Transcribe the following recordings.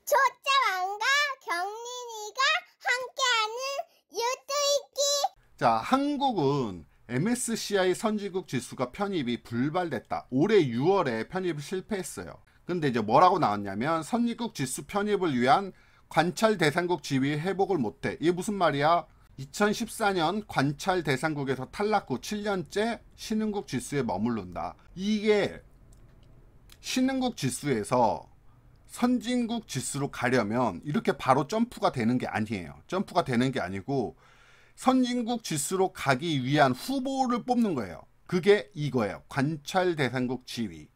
조짜왕과 경린이가 함께하는 유tuiki. 자, 한국은 MSCI 선진국 지수가 편입이 불발됐다. 올해 6월에 편입을 실패했어요. 근데 이제 뭐라고 나왔냐면 선진국 지수 편입을 위한 관찰 대상국 지위 회복을 못해. 이게 무슨 말이야? 2014년 관찰 대상국에서 탈락 후 7년째 신흥국 지수에 머무른다. 이게 신흥국 지수에서 선진국 지수로 가려면 이렇게 바로 점프가 되는 게 아니에요. 점프가 되는 게 아니고 선진국 지수로 가기 위한 후보를 뽑는 거예요. 그게 이거예요. 관찰 대상국 지위.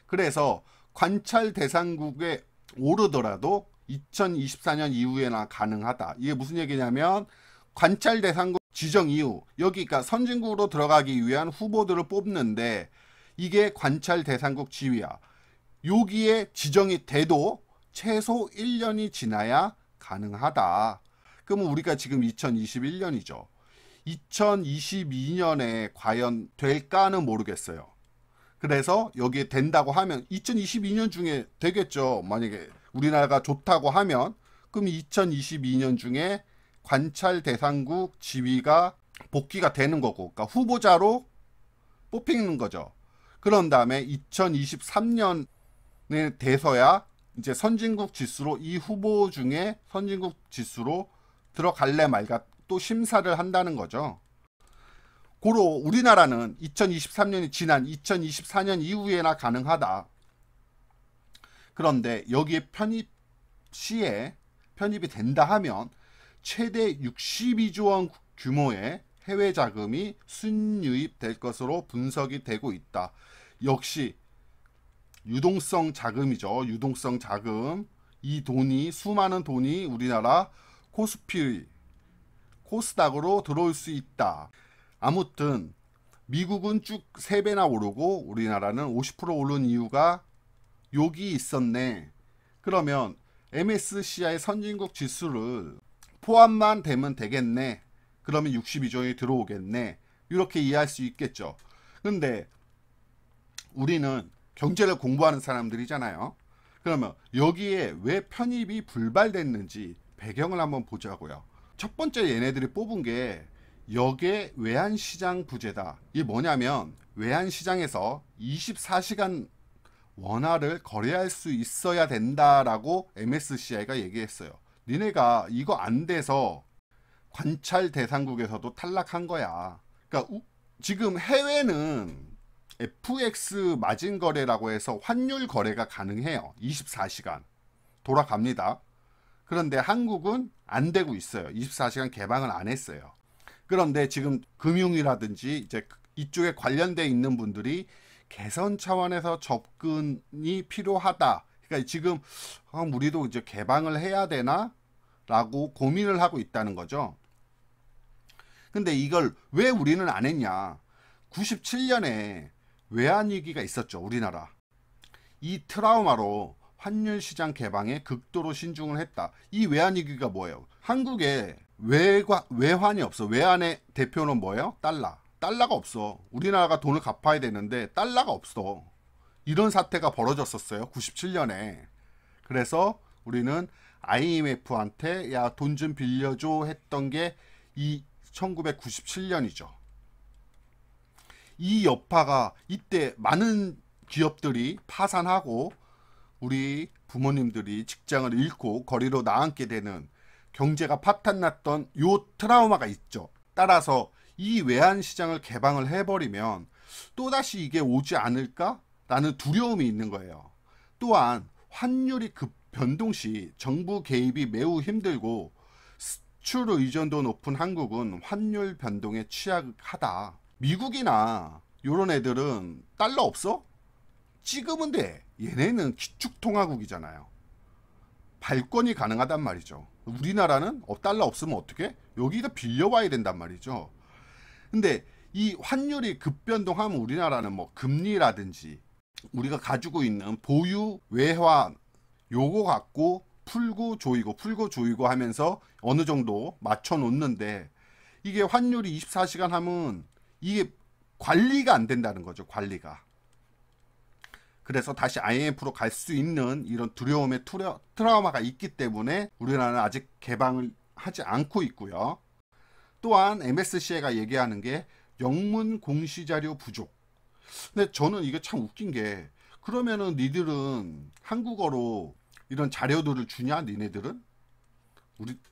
그래서 관찰 대상국에 오르더라도 2024년 이후에나 가능하다. 이게 무슨 얘기냐면 관찰 대상국 지정 이후 여기가 선진국으로 들어가기 위한 후보들을 뽑는데 이게 관찰 대상국 지위야. 여기에 지정이 돼도 최소 1년이 지나야 가능하다. 그러면 우리가 지금 2021년이죠. 2022년에 과연 될까는 모르겠어요. 그래서 여기에 된다고 하면 2022년 중에 되겠죠. 만약에 우리나라가 좋다고 하면 그럼 2022년 중에 관찰 대상국 지위가 복귀가 되는 거고, 그러니까 후보자로 뽑히는 거죠. 그런 다음에 2023년에 돼서야 이제 선진국 지수로 이 후보 중에 선진국 지수로 들어갈래 말까 또 심사를 한다는 거죠. 고로 우리나라는 2023년이 지난 2024년 이후에나 가능하다. 그런데 여기에 편입 시에 편입이 된다 하면 최대 62조 원 규모의 해외 자금이 순유입될 것으로 분석이 되고 있다. 역시 유동성 자금이죠. 유동성 자금. 이 돈이 수많은 돈이 우리나라 코스피, 코스닥으로 들어올 수 있다. 아무튼 미국은 쭉 3배나 오르고 우리나라는 50% 오른 이유가 여기 있었네. 그러면 MSCI 선진국 지수를 포함만 되면 되겠네. 그러면 62조에 들어오겠네. 이렇게 이해할 수 있겠죠. 근데 우리는 경제를 공부하는 사람들이잖아요. 그러면 여기에 왜 편입이 불발됐는지 배경을 한번 보자고요. 첫 번째 얘네들이 뽑은 게 역의 외환시장 부재다. 이게 뭐냐면 외환시장에서 24시간 원화를 거래할 수 있어야 된다라고 MSCI가 얘기했어요. 니네가 이거 안 돼서 관찰 대상국에서도 탈락한 거야. 그러니까 지금 해외는 FX 마진 거래라고 해서 환율 거래가 가능해요. 24시간 돌아갑니다. 그런데 한국은 안 되고 있어요. 24시간 개방을 안 했어요. 그런데 지금 금융이라든지 이제 이쪽에 관련돼 있는 분들이 개선 차원에서 접근이 필요하다. 그러니까 지금 우리도 이제 개방을 해야 되나? 라고 고민을 하고 있다는 거죠. 근데 이걸 왜 우리는 안 했냐? 97년에 외환위기가 있었죠. 우리나라. 이 트라우마로 환율 시장 개방에 극도로 신중을 했다. 이 외환위기가 뭐예요? 한국에 외환이 없어. 외환의 대표는 뭐예요? 달러. 달러가 없어. 우리나라가 돈을 갚아야 되는데 달러가 없어. 이런 사태가 벌어졌었어요. 97년에. 그래서 우리는 IMF한테 야, 돈 좀 빌려줘 했던 게 이 1997년이죠. 이 여파가 이때 많은 기업들이 파산하고 우리 부모님들이 직장을 잃고 거리로 나앉게 되는 경제가 파탄났던 요 트라우마가 있죠. 따라서 이 외환시장을 개방을 해버리면 또다시 이게 오지 않을까라는 두려움이 있는 거예요. 또한 환율이 급 변동 시 정부 개입이 매우 힘들고 수출 의존도 높은 한국은 환율 변동에 취약하다. 미국이나 요런 애들은 달러 없어? 찍으면 돼. 얘네는 기축통화국이잖아요. 발권이 가능하단 말이죠. 우리나라는 달러 없으면 어떻게? 여기다 빌려와야 된단 말이죠. 근데 이 환율이 급변동하면 우리나라는 뭐 금리라든지 우리가 가지고 있는 보유 외환 요거 갖고 풀고 조이고 하면서 어느 정도 맞춰 놓는데 이게 환율이 24시간 하면 이게 관리가 안 된다는 거죠. 관리가. 그래서 다시 IMF로 갈 수 있는 이런 두려움의 트라우마가 있기 때문에 우리나라는 아직 개방을 하지 않고 있고요. 또한 MSCI가 얘기하는 게 영문 공시자료 부족. 근데 저는 이게 참 웃긴 게, 그러면은 니들은 한국어로 이런 자료들을 주냐? 니네들은?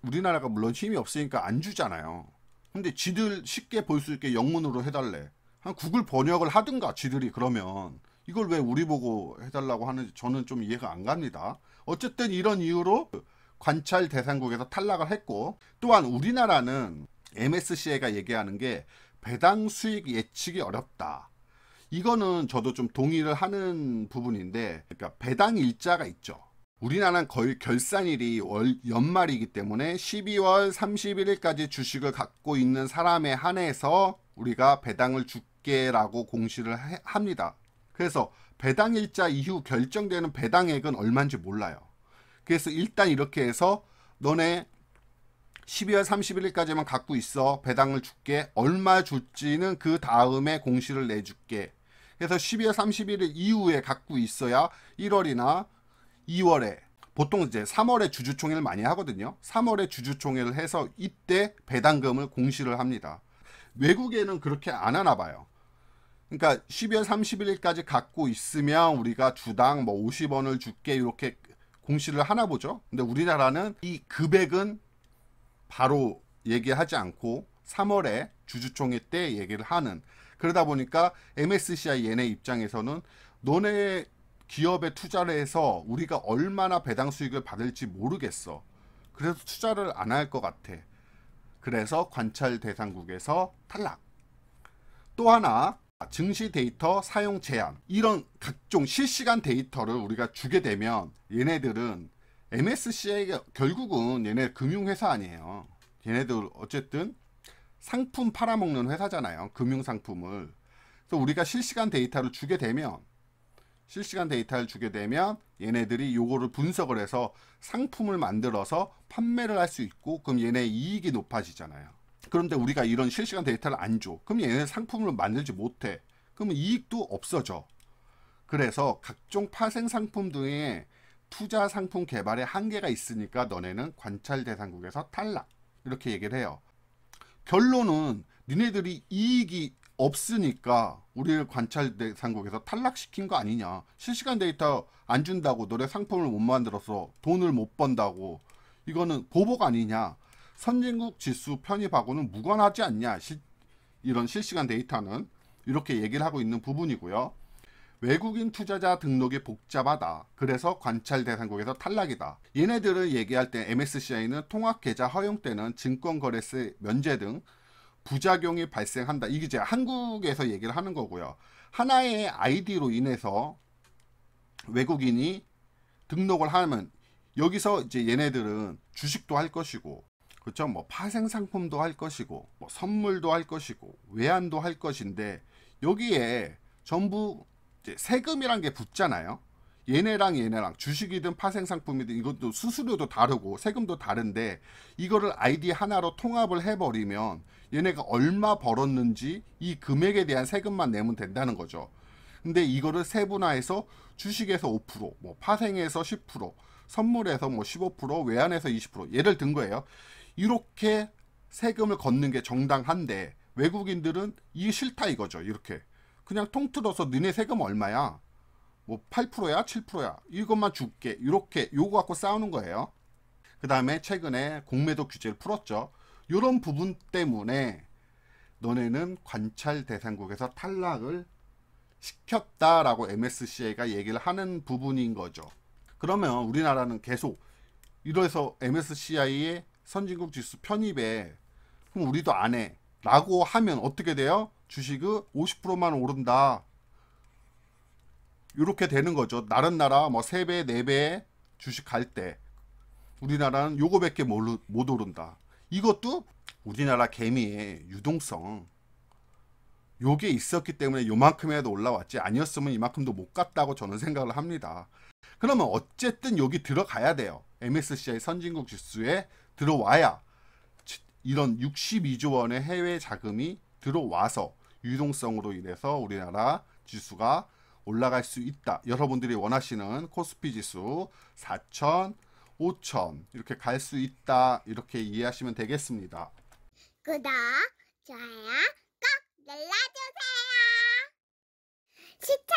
우리나라가 물론 힘이 없으니까 안 주잖아요. 근데 지들 쉽게 볼 수 있게 영문으로 해달래. 한 구글 번역을 하든가 지들이. 그러면 이걸 왜 우리 보고 해달라고 하는지 저는 좀 이해가 안 갑니다. 어쨌든 이런 이유로 관찰 대상국에서 탈락을 했고, 또한 우리나라는 MSCI가 얘기하는 게 배당 수익 예측이 어렵다. 이거는 저도 좀 동의를 하는 부분인데, 그러니까 배당 일자가 있죠. 우리나라는 거의 결산일이 연말이기 때문에 12월 31일까지 주식을 갖고 있는 사람에 한해서 우리가 배당을 줄게라고 공시를 합니다. 그래서 배당 일자 이후 결정되는 배당액은 얼마인지 몰라요. 그래서 일단 이렇게 해서 너네 12월 31일까지만 갖고 있어. 배당을 줄게. 얼마 줄지는 그 다음에 공시를 내줄게. 그래서 12월 31일 이후에 갖고 있어야 1월이나 2월에, 보통 이제 3월에 주주총회를 많이 하거든요. 3월에 주주총회를 해서 이때 배당금을 공시를 합니다. 외국에는 그렇게 안 하나 봐요. 그러니까 12월 31일까지 갖고 있으면 우리가 주당 뭐 50원을 줄게 이렇게 공시를 하나 보죠. 근데 우리나라는 이 금액은 바로 얘기하지 않고 3월에 주주총회 때 얘기를 하는, 그러다 보니까 MSCI 얘네 입장에서는 너네 기업에 투자를 해서 우리가 얼마나 배당 수익을 받을지 모르겠어. 그래서 투자를 안 할 것 같아. 그래서 관찰 대상국에서 탈락. 또 하나, 증시 데이터 사용 제한. 이런 각종 실시간 데이터를 우리가 주게 되면 얘네들은, MSCI가 결국은 얘네 금융회사 아니에요. 얘네들 어쨌든 상품 팔아먹는 회사잖아요. 금융상품을. 그래서 우리가 실시간 데이터를 주게 되면 얘네들이 요거를 분석을 해서 상품을 만들어서 판매를 할 수 있고, 그럼 얘네 이익이 높아지잖아요. 그런데 우리가 이런 실시간 데이터를 안 줘. 그럼 얘네 상품을 만들지 못해. 그러면 이익도 없어져. 그래서 각종 파생 상품 등의 투자 상품 개발에 한계가 있으니까 너네는 관찰 대상국에서 탈락. 이렇게 얘기를 해요. 결론은 니네들이 이익이 없으니까 우리를 관찰 대상국에서 탈락시킨 거 아니냐. 실시간 데이터 안 준다고 너네 상품을 못 만들어서 돈을 못 번다고. 이거는 보복 아니냐. 선진국 지수 편입하고는 무관하지 않냐. 이런 실시간 데이터는. 이렇게 얘기를 하고 있는 부분이고요. 외국인 투자자 등록이 복잡하다. 그래서 관찰 대상국에서 탈락이다. 얘네들을 얘기할 때 MSCI는 통합계좌 허용 때는 증권거래세 면제 등 부작용이 발생한다. 이게 이제 한국에서 얘기를 하는 거고요. 하나의 아이디로 인해서 외국인이 등록을 하면 여기서 이제 얘네들은 주식도 할 것이고, 그렇죠? 뭐 파생 상품도 할 것이고, 뭐 선물도 할 것이고, 외환도 할 것인데, 여기에 전부 이제 세금이란 게 붙잖아요. 얘네랑 주식이든 파생 상품이든 이것도 수수료도 다르고 세금도 다른데, 이거를 아이디 하나로 통합을 해버리면 얘네가 얼마 벌었는지 이 금액에 대한 세금만 내면 된다는 거죠. 근데 이거를 세분화해서 주식에서 5%, 뭐 파생에서 10%, 선물에서 뭐 15%, 외환에서 20%, 예를 든 거예요. 이렇게 세금을 걷는 게 정당한데 외국인들은 이게 싫다 이거죠. 이렇게 그냥 통틀어서 너네 세금 얼마야? 뭐 8%야? 7%야? 이것만 줄게. 이렇게 요거 갖고 싸우는 거예요. 그 다음에 최근에 공매도 규제를 풀었죠. 이런 부분 때문에 너네는 관찰 대상국에서 탈락을 시켰다라고 MSCI가 얘기를 하는 부분인 거죠. 그러면 우리나라는 계속 이래서 MSCI의 선진국 지수 편입에 그럼 우리도 안 해 라고 하면 어떻게 돼요? 주식이 50%만 오른다. 이렇게 되는 거죠. 다른 나라 뭐 3배, 4배 주식 갈 때 우리나라는 요거밖에 못 오른다. 이것도 우리나라 개미의 유동성, 요게 있었기 때문에 요만큼이라도 올라왔지, 아니었으면 이만큼도 못 갔다고 저는 생각을 합니다. 그러면 어쨌든 여기 들어가야 돼요. MSCI 선진국 지수에 들어와야 이런 62조 원의 해외 자금이 들어와서 유동성으로 인해서 우리나라 지수가 올라갈 수 있다. 여러분들이 원하시는 코스피 지수 4천, 5천 이렇게 갈 수 있다. 이렇게 이해하시면 되겠습니다. 구독, 좋아요 꼭 눌러주세요. 시청